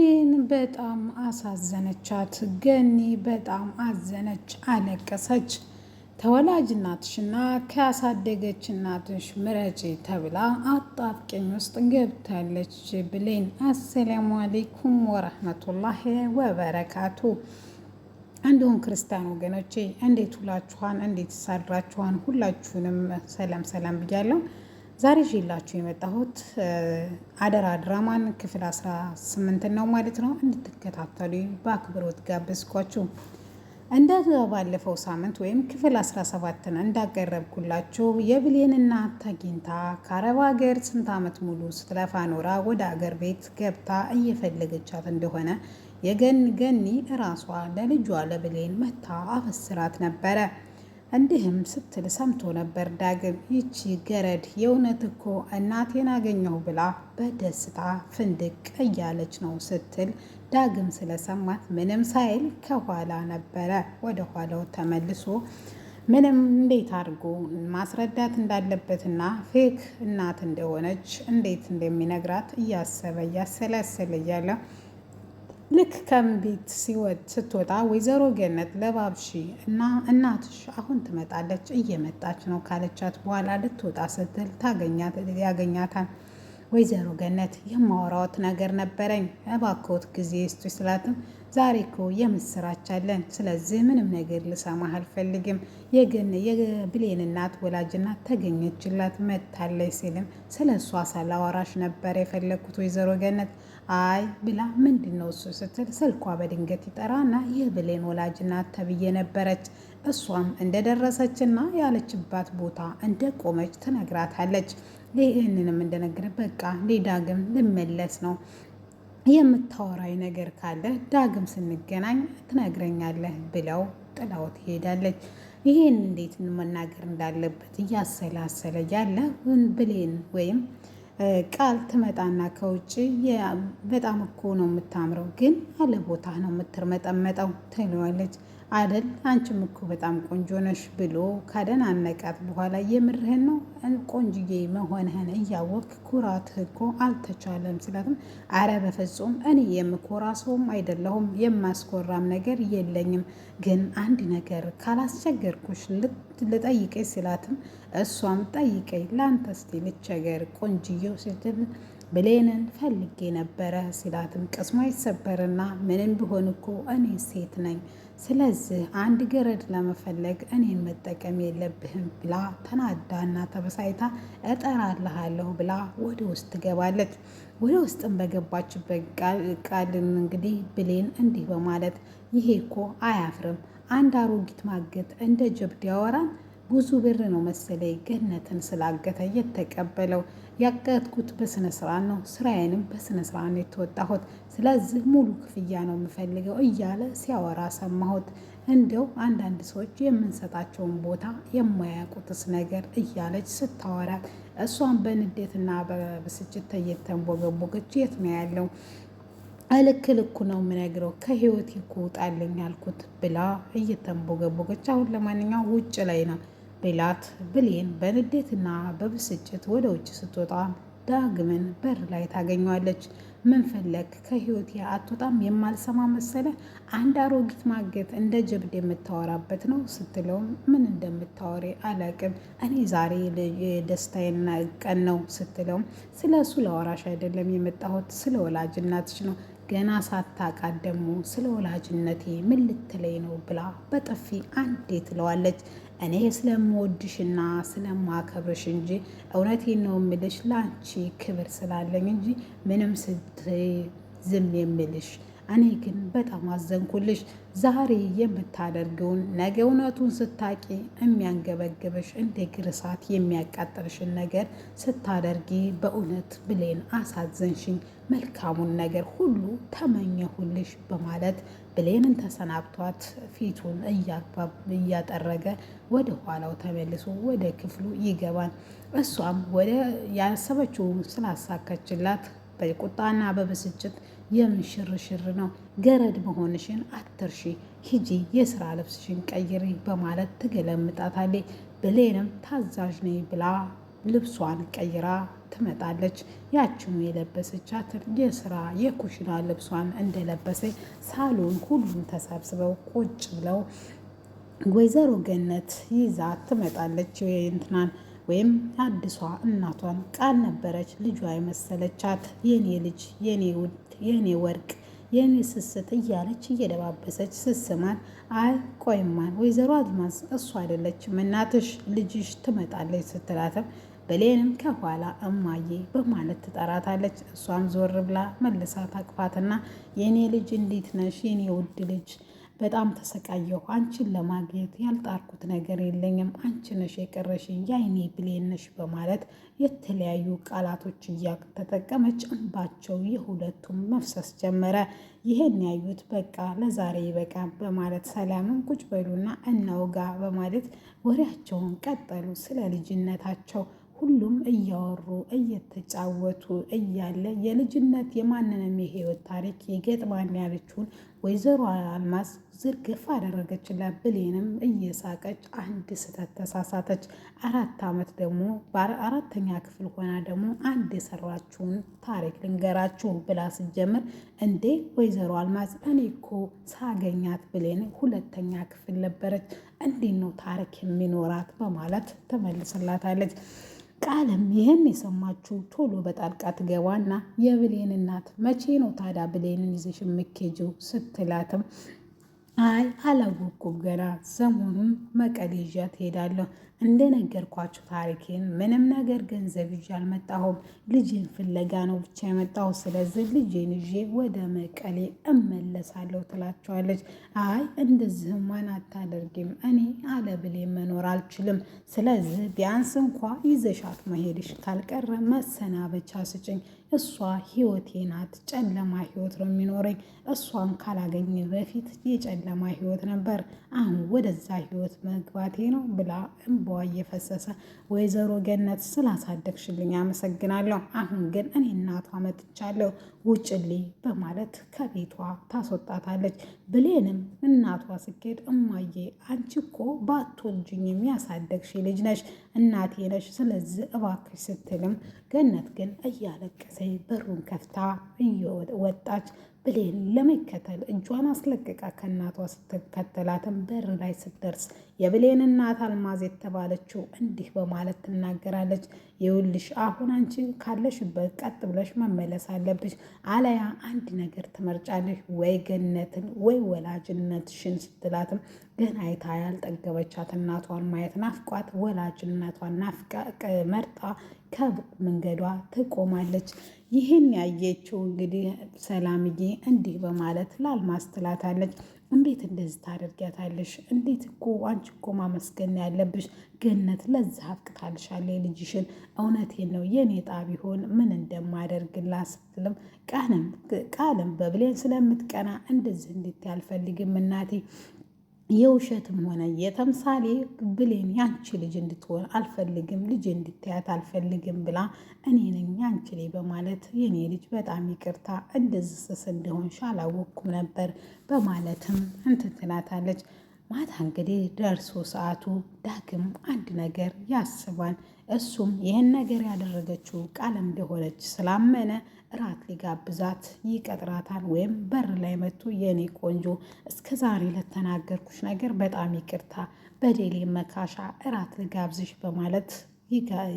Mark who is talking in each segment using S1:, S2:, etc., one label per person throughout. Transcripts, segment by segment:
S1: ብሌን በጣም አሳዘነቻት። ገኒ በጣም አዘነች፣ አለቀሰች። ተወላጅ እናትሽና ከያሳደገች እናትሽ ምረጪ ተብላ አጣብቂኝ ውስጥ ገብታለች ብሌን። አሰላሙ አሌይኩም ወረህመቱላሂ ወበረካቱ። እንዲሁም ክርስቲያን ወገኖቼ እንዴት ውላችኋን? እንዴት ሳድራችኋን? ሁላችሁንም ሰላም ሰላም ብያለሁ። ዛሬ ይዤላችሁ የመጣሁት አደራ ድራማን ክፍል 18 ነው ማለት ነው። እንድትከታተሉ በአክብሮት ጋበዝኳችሁ። እንደ ባለፈው ሳምንት ወይም ክፍል 17ን እንዳቀረብኩላችሁ የብሌን እናት ተገኝታ ከአረብ ሀገር ስንት ዓመት ሙሉ ስትለፋ ኖራ ወደ አገር ቤት ገብታ እየፈለገቻት እንደሆነ ገኒ እራሷ ለልጇ ለብሌን መታ አበስራት ነበረ። እንዲህም ስትል ሰምቶ ነበር ዳግም። ይቺ ገረድ የእውነት እኮ እናቴን አገኘሁ ብላ በደስታ ፍንድቅ እያለች ነው ስትል ዳግም ስለሰማት ምንም ሳይል ከኋላ ነበረ ወደ ኋላው ተመልሶ ምንም እንዴት አድርጎ ማስረዳት እንዳለበትና ፌክ እናት እንደሆነች እንዴት እንደሚነግራት እያሰበ እያሰላሰለ እያለ ልክ ከቤት ስትወጣ ወይዘሮ ገነት ለባብሺ እና እናትሽ አሁን ትመጣለች እየመጣች ነው ካለቻት በኋላ ልትወጣ ስትል ያገኛታል። ወይዘሮ ገነት የማወራዎት ነገር ነበረኝ እባክዎት ጊዜ ስጡ ስላትም ዛሬ እኮ የምስራች አለን። ስለዚህ ምንም ነገር ልሰማህ አልፈልግም። የብሌን እናት ወላጅ እናት ተገኘችላት መታለች ሲልም ስለ እሷ ሳላወራሽ ነበር የፈለግኩት ወይዘሮ ገነት። አይ ብላ ምንድን ነው እሱ ስትል ስልኳ በድንገት ይጠራና የብሌን ወላጅ እናት ተብዬ ነበረች። እሷም እንደደረሰችና ያለችባት ቦታ እንደቆመች ትነግራታለች። ይህንንም እንደነገረ በቃ ዳግም ልመለስ ነው የምታወራኝ ነገር ካለ ዳግም ስንገናኝ ትነግረኛለህ ብለው ጥላው ትሄዳለች። ይህን እንዴት መናገር እንዳለበት እያሰላሰለ ያለ ብሌን ወይም ቃል ትመጣና ከውጭ በጣም እኮ ነው የምታምረው፣ ግን አለ ቦታ ነው የምትርመጠመጠው ትለዋለች። አደል አንቺም እኮ በጣም ቆንጆ ነሽ ብሎ ካደናነቃት በኋላ የምርህን ነው ቆንጅዬ መሆንህን እያወቅ ኩራትህ እኮ አልተቻለም ስላትም፣ አረ በፍጹም እኔ የምኮራ ሰውም አይደለሁም የማስኮራም ነገር የለኝም፣ ግን አንድ ነገር ካላስቸገርኩሽ ልጠይቀኝ ስላትም፣ እሷም ጠይቀኝ ለአንተ እስቲ ልቸገር ቆንጅዬው ስትል ብሌንን ፈልጌ ነበረ ሲላትም ቅስሟ ይሰበርና ምንም ቢሆን እኮ እኔ ሴት ነኝ፣ ስለዚህ አንድ ገረድ ለመፈለግ እኔን መጠቀም የለብህም ብላ ተናዳና ተበሳይታ እጠራልሃለሁ ብላ ወደ ውስጥ ትገባለች። ወደ ውስጥም በገባችበት ቃልን እንግዲህ ብሌን እንዲህ በማለት ይሄ እኮ አያፍርም፣ አንድ አሮጊት ማገት እንደ ጀብድ ያወራን፣ ብዙ ብር ነው መሰለኝ ገነትን ስላገተ የተቀበለው፣ ያገትኩት በስነ ስርዓት ነው፣ ስራዬንም በስነ ስርዓት ነው የተወጣሁት፣ ስለዚህ ሙሉ ክፍያ ነው የምፈልገው እያለ ሲያወራ ሰማሁት። እንደው አንዳንድ ሰዎች የምንሰጣቸውን ቦታ የማያውቁትስ ነገር እያለች ስታወራ እሷን በንዴትና በብስጭት እየተንቦገቦገች የት ነው ያለው ልክ ልኩ ነው የምነግረው ከህይወት ይውጣልኝ አልኩት ብላ እየተንቦገቦገች አሁን ለማንኛውም ውጭ ላይ ነው ብላት ብሌን በንዴትና በብስጭት ወደ ውጭ ስትወጣ ዳግምን በር ላይ ታገኘዋለች። ምን ፈለግ ከህይወት አትወጣም የማልሰማ መሰለ? አንድ አሮጊት ማገት እንደ ጀብድ የምታወራበት ነው ስትለውም ምን እንደምታወሪ አላቅም፣ እኔ ዛሬ የደስታዬና ቀን ነው ስትለውም ስለ እሱ ለወራሽ አይደለም የመጣሁት ስለ ወላጅ እናትሽ ነው፣ ገና ሳታውቃት ደግሞ ስለ ወላጅነቴ ምን ልትለይ ነው ብላ በጥፊ አንዴ ትለዋለች። እኔ ስለምወድሽና ስለማከብርሽ እንጂ እውነቴን ነው የምልሽ ለአንቺ ክብር ስላለኝ እንጂ ምንም ዝም የምልሽ፣ እኔ ግን በጣም አዘንኩልሽ። ዛሬ የምታደርገውን ነገ እውነቱን ስታቂ የሚያንገበግብሽ እንደ ግርሳት የሚያቃጥልሽን ነገር ስታደርጊ በእውነት ብሌን አሳዘንሽኝ፣ መልካሙን ነገር ሁሉ ተመኘሁልሽ በማለት ብሌንን ተሰናብቷት ፊቱን እያጠረገ ወደ ኋላው ተመልሶ ወደ ክፍሉ ይገባል። እሷም ወደ ያሰበችው ስላሳካችላት በቁጣና በብስጭት የምሽርሽር ነው፣ ገረድ መሆንሽን አትርሺ፣ ሂጂ የስራ ልብስሽን ቀይሪ በማለት ትገለምጣታለች። ብሌንም ታዛዥ ነኝ ብላ ልብሷን ቀይራ ትመጣለች። ያችኑ የለበሰቻትን የስራ የኩሽና ልብሷን እንደለበሰች ሳሎን ሁሉም ተሰብስበው ቁጭ ብለው ወይዘሮ ገነት ይዛ ትመጣለች። እንትናን ወይም አዲሷ እናቷን ቃል ነበረች ልጇ የመሰለቻት የኔ ልጅ፣ የኔ ውድ፣ የኔ ወርቅ፣ የኔ ስስት እያለች እየደባበሰች ስስማን፣ አይ ቆይማን ወይዘሮ አልማዝ እሱ አይደለችም እናትሽ ልጅሽ ትመጣለች ስትላትም ብሌንም ከኋላ እማዬ በማለት ትጠራታለች። እሷም ዞር ብላ መልሳ ታቅፋትና የኔ ልጅ እንዴት ነሽ የኔ ውድ ልጅ፣ በጣም ተሰቃየሁ። አንቺን ለማግኘት ያልጣርኩት ነገር የለኝም። አንቺ ነሽ የቀረሽኝ የአይኔ ብሌን ነሽ በማለት የተለያዩ ቃላቶች እያተጠቀመች እንባቸው የሁለቱም መፍሰስ ጀመረ። ይህን ያዩት በቃ ለዛሬ ይበቃ በማለት ሰላምን ቁጭ በሉና እናውጋ በማለት ወሬያቸውን ቀጠሉ። ስለ ልጅነታቸው ሁሉም እያወሩ እየተጫወቱ እያለ የልጅነት የማንንም የህይወት ታሪክ የገጥማን ያለችውን ወይዘሮ አልማዝ ዝርግፍ አደረገችላት። ብሌንም እየሳቀች አንድ ስህተት ተሳሳተች። 4 ዓመት ደግሞ በአራተኛ ክፍል ሆና ደግሞ አንድ የሰራችውን ታሪክ ልንገራችሁ ብላ ስትጀምር እንዴ ወይዘሮ አልማዝ እኔ እኮ ሳገኛት ብሌን 2ኛ ክፍል ነበረች፣ እንዴት ነው ታሪክ የሚኖራት በማለት ትመልስላታለች። ቃልም ይህን የሰማችው ቶሎ በጣልቃ ትገባና የብሌን እናት መቼ ነው ታዲያ ብሌንን ይዘሽ የምትሄጂው ስትላትም አይ አላወኩም ገና ሰሞኑን መቀሌ ይዣት እሄዳለሁ። እንደነገርኳችሁ ታሪኬን ምንም ነገር ገንዘብ ይዤ አልመጣሁም። ልጄን ፍለጋ ነው ብቻ የመጣሁ። ስለዚህ ልጄን ይዤ ወደ መቀሌ እመለሳለሁ ትላቸዋለች። አይ እንደዚህማን አታደርጊም፣ እኔ አለ ብሌን መኖር አልችልም። ስለዚህ ቢያንስ እንኳ ይዘሻት መሄድሽ ካልቀረ መሰናበቻ ስጭኝ። እሷ ህይወቴ ናት። ጨለማ ህይወት ነው የሚኖረኝ። እሷን ካላገኘ በፊት የጨለማ ህይወት ነበር፣ አሁን ወደዛ ህይወት መግባቴ ነው ብላ እንባዋ እየፈሰሰ ወይዘሮ ገነት ስላሳደግሽልኝ አመሰግናለሁ። አሁን ግን እኔ እናቷ መጥቻለሁ፣ ውጭልኝ በማለት ከቤቷ ታስወጣታለች። ብሌንም እናቷ ስኬድ እማዬ አንቺ እኮ ባትወልጂኝ የሚያሳደግሽ ልጅ ነሽ፣ እናቴ ነሽ። ስለዚህ እባክሽ ስትልም ገነት ግን እያለቀሰ በሩን ከፍታ እየወጣች ብሌን ለመከተል እጇን አስለቅቃ ከእናቷ ስትከተላትም በር ላይ ስትደርስ የብሌን እናት አልማዝ የተባለችው እንዲህ በማለት ትናገራለች። ይኸውልሽ አሁን አንቺ ካለሽበት ቀጥ ብለሽ መመለስ አለብሽ፣ አለያ አንድ ነገር ትመርጫለሽ፣ ወይ ገነትን ወይ ወላጅነትሽን ስትላትም ገና አይታ ያልጠገበቻት እናቷን ማየት ናፍቋት ወላጅነቷን ናፍቃ መርጣ ከመንገዷ ትቆማለች። ይህን ያየችው እንግዲህ ሰላምዬ እንዲህ በማለት ላልማዝ ትላታለች። እንዴት እንደዚህ ታደርጊያታለሽ? እንዴት እኮ አንቺ እኮ ማመስገን ያለብሽ ገነት ለዛ አብቅታልሻለ ልጅሽን። እውነቴን ነው የኔ ዕጣ ቢሆን ምን እንደማደርግላት ስትልም ቃልም በብሌን ስለምትቀና እንደዚህ እንድት ያልፈልግም እናቴ የውሸትም ሆነ የተምሳሌ ብሌን ያንቺ ልጅ እንድትሆን አልፈልግም፣ ልጅ እንድትያት አልፈልግም ብላ እኔ ነኝ ያንቺ ልጅ በማለት የኔ ልጅ በጣም ይቅርታ እንደዚህ ስስ እንደሆንሽ አላወቅኩም ነበር በማለትም እንትን ትላታለች። ማታ እንግዲህ ደርሶ ሰዓቱ ዳግም አንድ ነገር ያስባል። እሱም ይህን ነገር ያደረገችው ቃል እንደሆነች ስላመነ እራት ሊጋብዛት ይቀጥራታል። ወይም በር ላይ መጥቶ የኔ ቆንጆ እስከ ዛሬ ለተናገርኩሽ ነገር በጣም ይቅርታ፣ በደሌ መካሻ እራት ልጋብዝሽ በማለት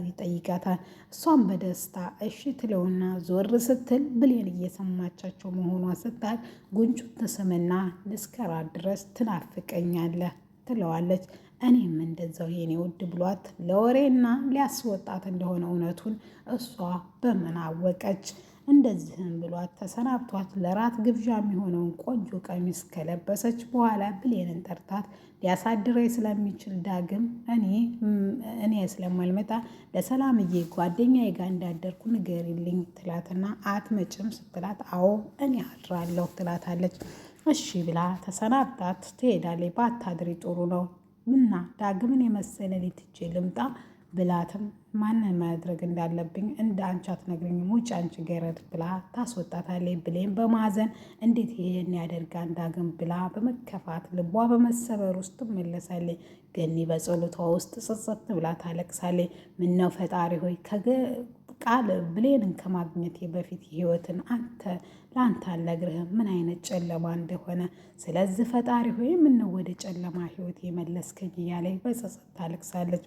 S1: ይጠይቃታል። እሷም በደስታ እሺ ትለውና ዞር ስትል ብሌን እየሰማቻቸው መሆኗ ስታይ ጉንጩን ትስምና እስከ ራት ድረስ ትናፍቀኛለህ ትለዋለች። እኔም እንደዛው የኔ ውድ ብሏት ለወሬና ሊያስወጣት እንደሆነ እውነቱን እሷ በምን አወቀች? እንደዚህም ብሏት ተሰናብቷት ለራት ግብዣ የሚሆነውን ቆንጆ ቀሚስ ከለበሰች በኋላ ብሌንን ጠርታት ሊያሳድረኝ ስለሚችል ዳግም እኔ ስለማልመጣ ለሰላምዬ ጓደኛዬ ጋር እንዳደርኩ ንገሪልኝ ትላትና አትመጭም ስትላት አዎ እኔ አድራለሁ ትላታለች። እሺ ብላ ተሰናብታት ትሄዳለች። ባታድሪ ጥሩ ነው እና ዳግምን የመሰለ ልትቼ ልምጣ ብላትም ማንን ማድረግ እንዳለብኝ እንደ አንቺ አትነግሪኝም፣ ውጭ አንቺ ገረድ ብላ ታስወጣታለች። ብሌን በማዘን እንዴት ይሄን ያደርጋል ዳግም ብላ በመከፋት ልቧ በመሰበር ውስጥ ትመለሳለች። ገኒ በጸሎቷ ውስጥ ጸጸት ብላ ታለቅሳለች። ምነው ፈጣሪ ሆይ ቃል ብሌንን ከማግኘቴ በፊት ህይወትን ለአንተ አልነግርህም ምን አይነት ጨለማ እንደሆነ። ስለዚህ ፈጣሪ ሆይ ምነው ወደ ጨለማ ህይወት የመለስከኝ እያለች በጸጸት ታለቅሳለች።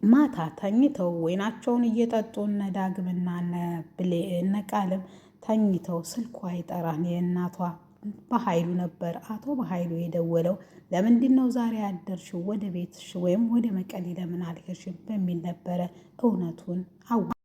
S1: ማታ ተኝተው ወይናቸውን እየጠጡ እነ ዳግምና እነ ቃልም ተኝተው ስልኳ ይጠራል። የእናቷ በኃይሉ ነበር። አቶ በኃይሉ የደወለው ለምንድን ነው ዛሬ ያደርሽው? ወደ ቤትሽ ወይም ወደ መቀሌ ለምን አልሄድሽም? በሚል ነበረ። እውነቱን